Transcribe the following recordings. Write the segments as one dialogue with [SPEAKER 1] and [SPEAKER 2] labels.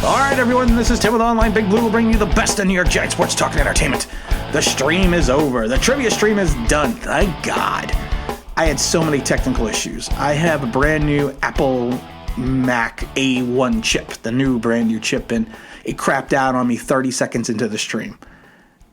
[SPEAKER 1] All right, everyone, this is Tim with Online Big Blue. We'll bring you the best in New York Giants sports talk and entertainment. The stream is over. The trivia stream is done. Thank God. I had so many technical issues. I have a brand new Apple Mac A1 chip, the new brand new chip, and it crapped out on me 30 seconds into the stream.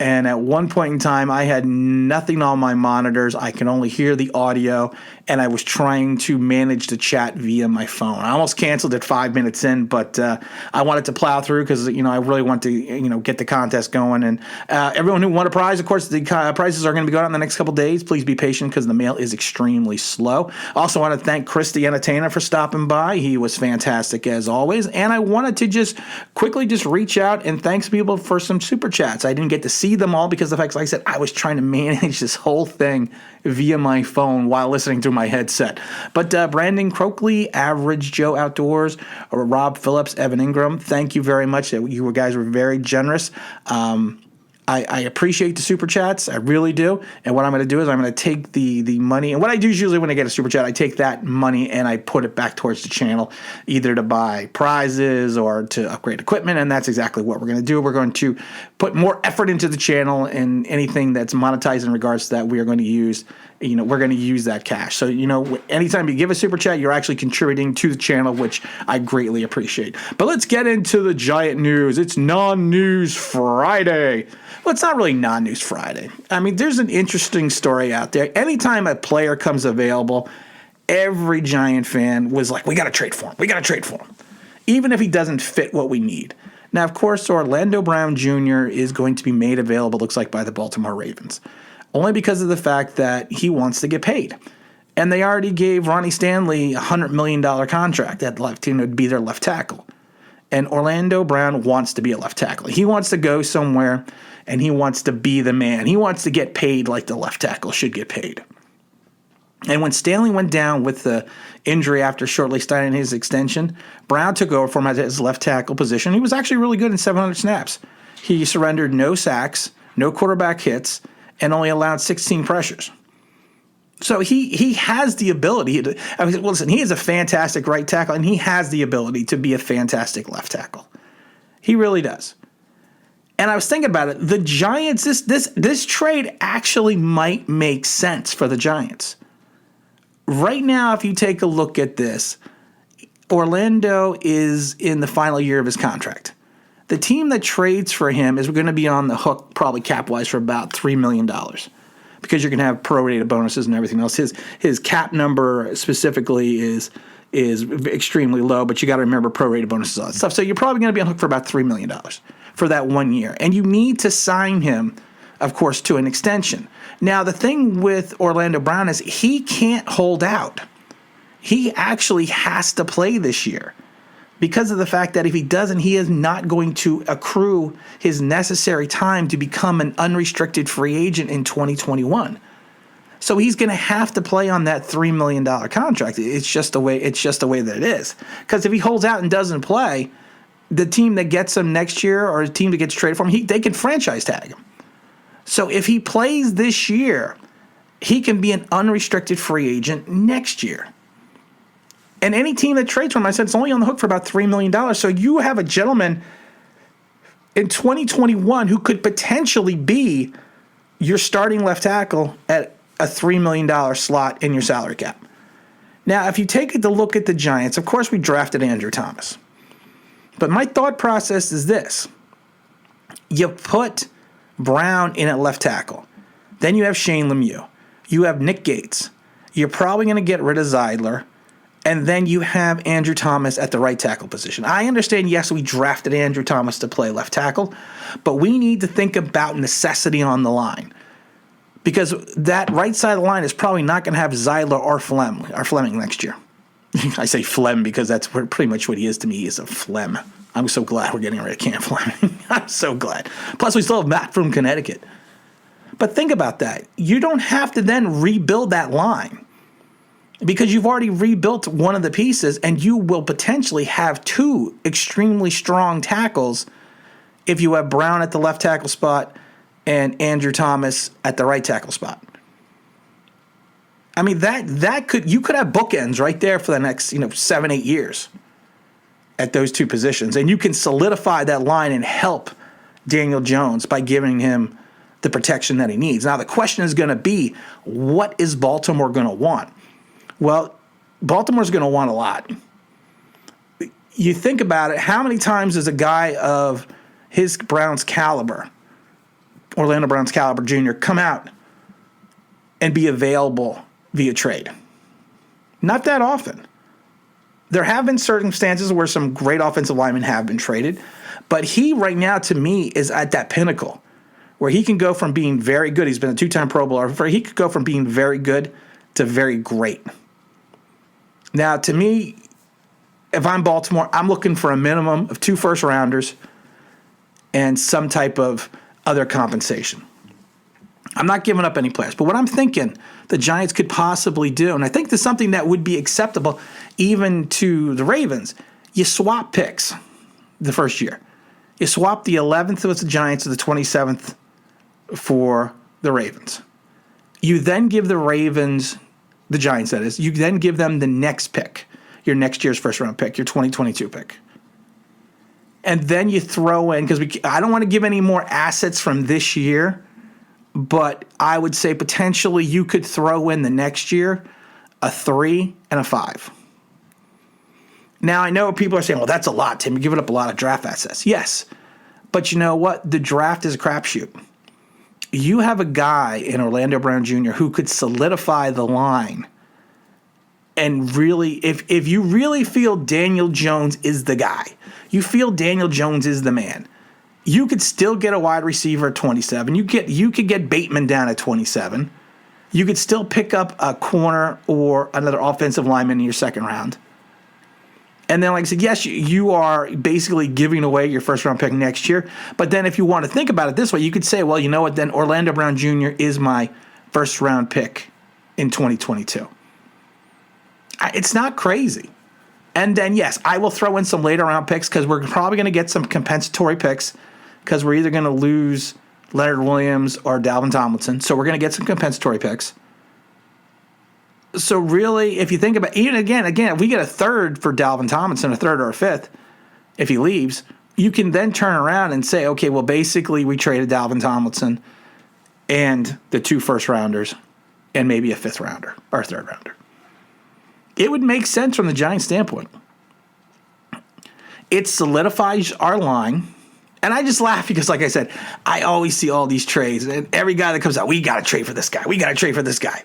[SPEAKER 1] And at one point in time, I had nothing on my monitors. I could only hear the audio, and I was trying to manage the chat via my phone. I almost canceled it 5 minutes in, but I wanted to plow through because I really want to get the contest going. And everyone who won a prize, of course, the prizes are going to be going out in the next couple days. Please be patient because the mail is extremely slow. I also want to thank Chris the Entertainer for stopping by. He was fantastic as always. And I wanted to just quickly reach out and thanks people for some super chats. I didn't get to see them all because of the fact, like I said, I was trying to manage this whole thing via my phone while listening through my headset. But Brandon Croakley, Average Joe Outdoors, Rob Phillips, Evan Ingram, thank you very much. You guys were very generous. I appreciate the super chats. I really do. And what I'm going to do is I'm going to take the money. And what I do is usually when I get a super chat, I take that money and I put it back towards the channel, either to buy prizes or to upgrade equipment. And that's exactly what we're going to do. We're going to put more effort into the channel, and anything that's monetized in regards to that, we are going to use. We're going to use that cash. So, anytime you give a super chat, you're actually contributing to the channel, which I greatly appreciate. But let's get into the Giant news. It's Non-News Friday. Well, it's not really Non-News Friday. I mean, there's an interesting story out there. Anytime a player comes available, every Giant fan was like, we got to trade for him. We got to trade for him. Even if he doesn't fit what we need. Now, of course, Orlando Brown Jr. is going to be made available, looks like, by the Baltimore Ravens. Only because of the fact that he wants to get paid. And they already gave Ronnie Stanley a $100 million contract at left to be their left tackle. And Orlando Brown wants to be a left tackle. He wants to go somewhere, and he wants to be the man. He wants to get paid like the left tackle should get paid. And when Stanley went down with the injury after shortly starting his extension, Brown took over from his left tackle position. He was actually really good in 700 snaps. He surrendered no sacks, no quarterback hits, and only allowed 16 pressures. So he has the ability to, listen, he is a fantastic right tackle, and he has the ability to be a fantastic left tackle. He really does. And I was thinking about it. The Giants, this trade actually might make sense for the Giants. Right now, if you take a look at this, Orlando is in the final year of his contract. The team that trades for him is going to be on the hook, probably cap-wise, for about $3 million because you're going to have prorated bonuses and everything else. His cap number specifically is extremely low, but you got to remember prorated bonuses and all that stuff. So you're probably going to be on hook for about $3 million for that 1 year. And you need to sign him, of course, to an extension. Now, the thing with Orlando Brown is he can't hold out. He actually has to play this year. Because of the fact that if he doesn't, he is not going to accrue his necessary time to become an unrestricted free agent in 2021. So he's going to have to play on that $3 million contract. It's just the way that it is. Because if he holds out and doesn't play, the team that gets him next year or the team that gets traded for him, they can franchise tag him. So if he plays this year, he can be an unrestricted free agent next year. And any team that trades for him, I said, it's only on the hook for about $3 million. So you have a gentleman in 2021 who could potentially be your starting left tackle at a $3 million slot in your salary cap. Now, if you take a look at the Giants, of course we drafted Andrew Thomas. But my thought process is this. You put Brown in at left tackle. Then you have Shane Lemieux. You have Nick Gates. You're probably going to get rid of Zeidler. And then you have Andrew Thomas at the right tackle position. I understand, yes, we drafted Andrew Thomas to play left tackle, but we need to think about necessity on the line. Because that right side of the line is probably not going to have Zeidler or Fleming next year. I say Flem because that's pretty much what he is to me. He is a Flem. I'm so glad we're getting rid of Cam Fleming. I'm so glad. Plus, we still have Matt from Connecticut. But think about that. You don't have to then rebuild that line. Because you've already rebuilt one of the pieces, and you will potentially have two extremely strong tackles if you have Brown at the left tackle spot and Andrew Thomas at the right tackle spot. I mean, you could have bookends right there for the next 7-8 years. at those two positions. And you can solidify that line and help Daniel Jones by giving him the protection that he needs. Now, the question is going to be, what is Baltimore going to want? Well, Baltimore's going to want a lot. You think about it, how many times does a guy of his Browns caliber, Orlando Browns caliber Jr., come out and be available via trade? Not that often. There have been circumstances where some great offensive linemen have been traded, but he right now, to me, is at that pinnacle where he can go from being very good. He's been a two-time Pro Bowler. He could go from being very good to very great. Now, to me, if I'm Baltimore, I'm looking for a minimum of 2 first-rounders and some type of other compensation. I'm not giving up any players. But what I'm thinking the Giants could possibly do, and I think there's something that would be acceptable even to the Ravens, you swap picks the first year. You swap the 11th with the Giants to the 27th for the Ravens. You then give the Ravens, the Giants that is, you then give them the next pick, your next year's first-round pick, your 2022 pick. And then you throw in, because I don't want to give any more assets from this year, but I would say potentially you could throw in the next year a 3 and a 5. Now, I know people are saying, well, that's a lot, Tim. You're giving up a lot of draft assets. Yes, but you know what? The draft is a crapshoot. You have a guy in Orlando Brown Jr. who could solidify the line. And really, if you really feel Daniel Jones is the guy, you feel Daniel Jones is the man, you could still get a wide receiver at 27. You could get Bateman down at 27. You could still pick up a corner or another offensive lineman in your second round. And then, like I said, yes, you are basically giving away your first-round pick next year. But then if you want to think about it this way, you could say, well, you know what, then Orlando Brown Jr. is my first-round pick in 2022. It's not crazy. And then, yes, I will throw in some later-round picks because we're probably going to get some compensatory picks because we're either going to lose Leonard Williams or Dalvin Tomlinson. So we're going to get some compensatory picks. So really, if you think about even again, if we get a third for Dalvin Tomlinson, a third or a fifth, if he leaves, you can then turn around and say, okay, well, basically we traded Dalvin Tomlinson and the 2 first-rounders and maybe a 5th rounder or a 3rd rounder. It would make sense from the Giants' standpoint. It solidifies our line. And I just laugh because, like I said, I always see all these trades. And every guy that comes out, we got to trade for this guy. We got to trade for this guy.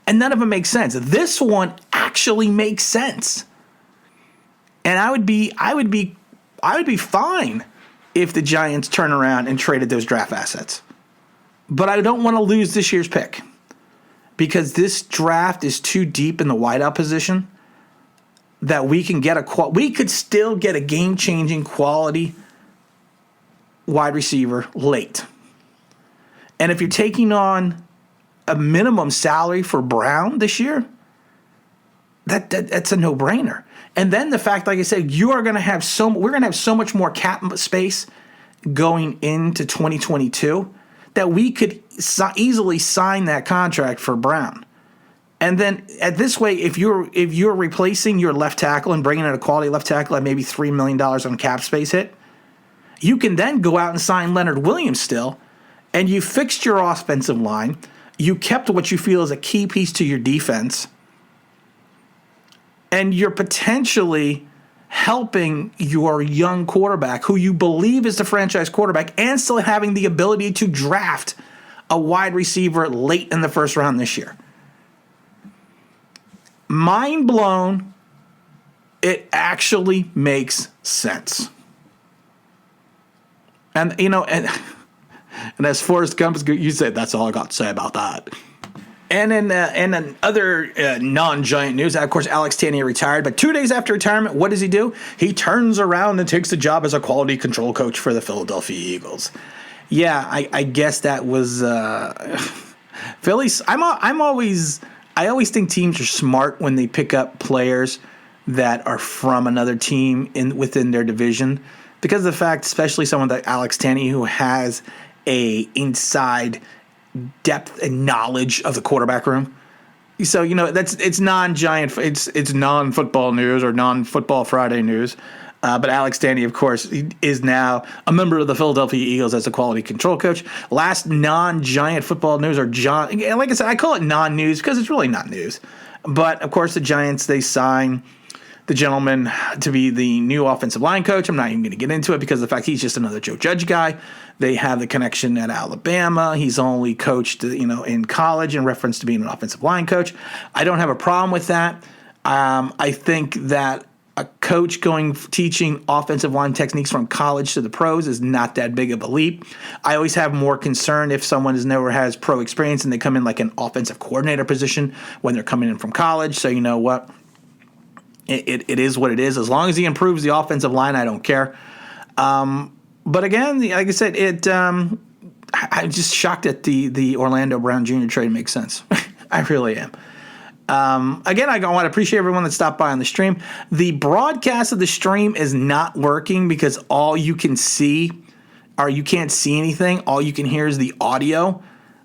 [SPEAKER 1] And none of them make sense. This one actually makes sense. And I would be fine if the Giants turn around and traded those draft assets. But I don't want to lose this year's pick because this draft is too deep in the wideout position that we can get we could still get a game-changing quality wide receiver late. And if you're taking on a minimum salary for Brown this year, that's a no-brainer. And then the fact, like I said, we're going to have so much more cap space going into 2022 that we could easily sign that contract for Brown. And then at this way, if you're replacing your left tackle and bringing in a quality left tackle at maybe $3 million on cap space hit, you can then go out and sign Leonard Williams still, and you fixed your offensive line. You kept what you feel is a key piece to your defense, and you're potentially helping your young quarterback who you believe is the franchise quarterback and still having the ability to draft a wide receiver late in the first round this year. Mind blown. It actually makes sense. And, and as Forrest Gump is good, you said that's all I got to say about that. And in other non-Giant news, of course, Alex Tanney retired. But 2 days after retirement, what does he do? He turns around and takes the job as a quality control coach for the Philadelphia Eagles. Yeah, I guess that was Phillies. I always think teams are smart when they pick up players that are from another team within their division, because of the fact, especially someone like Alex Tanney, who has a inside depth and knowledge of the quarterback room. So, it's non-Giant, it's non-football news or non-football Friday news. But Alex Danny, of course, is now a member of the Philadelphia Eagles as a quality control coach. Last non-Giant football news, or like I said, I call it non-news because it's really not news. But, of course, the Giants, they sign the gentleman to be the new offensive line coach. I'm not even going to get into it because of the fact he's just another Joe Judge guy. They have the connection at Alabama. He's only coached, in college in reference to being an offensive line coach. I don't have a problem with that. I think that a coach teaching offensive line techniques from college to the pros is not that big of a leap. I always have more concern if someone never has pro experience and they come in like an offensive coordinator position when they're coming in from college. So you know what? It is what it is. As long as he improves the offensive line, I don't care. But again, like I said, I'm just shocked that the Orlando Brown Jr. trade makes sense. I really am. Again, I want to appreciate everyone that stopped by on the stream. The broadcast of the stream is not working because all you can see, or you can't see anything. All you can hear is the audio.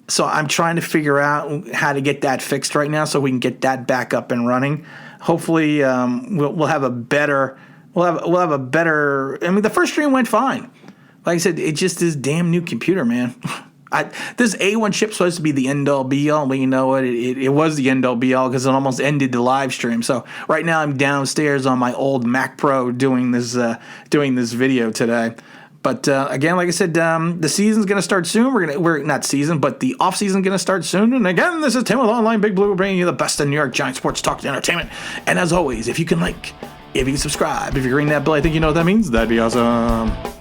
[SPEAKER 1] So I'm trying to figure out how to get that fixed right now so we can get that back up and running. Hopefully, we'll have a better. We'll have a better. I mean, the first stream went fine. Like I said, it's just this damn new computer, man. This A1 chip's supposed to be the end-all be-all, but you know what? It was the end-all be-all because it almost ended the live stream. So right now I'm downstairs on my old Mac Pro doing this video today. But again, like I said, the season's going to start soon. We're not season, but the off season's going to start soon. And again, this is Tim with Online Big Blue, bringing you the best in New York Giants sports talk and entertainment. And as always, if you can like, if you can subscribe, if you ring that bell, I think you know what that means. That'd be awesome.